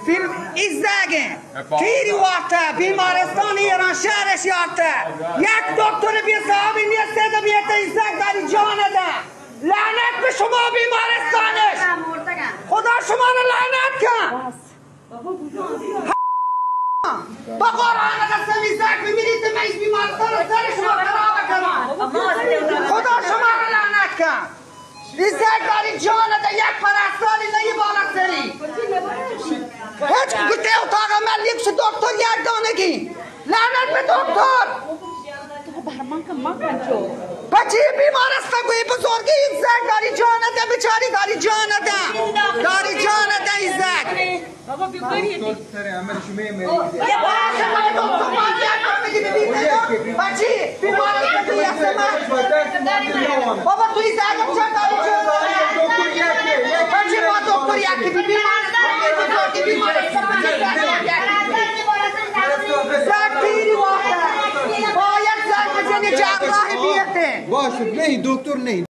فیلم ایزدگه تیری وقته بیمارستان ایران شهرش یارته یک دکتر بی صاحبی نیسته ده بیته ایزدگ داری جانه ده لعنت به شما بیمارستانش خدا شما رو لعنت کن با قرآن قسم ایزدگ ببینید میش بیمارستان رو سر شما خراب کنم خدا شما رو لعنت کن ایزدگ داری جانه ده یک پرستاری نه یه بالا سری هیچ گوته اتاق عملیش دکتر یک دانگی لعنت به دکتر بچه بیمارستان کوئی بزرگی ایزدگ داری جانه ده بچاری داری جانه ده ایزدگ بچه بیمارستان کوئی بابا تو ایزدگ هم چند داری جانه بچه با دکتر یکی بیمارستان باید زنگ بزنی جراح بیارده باشه نه دکتر نه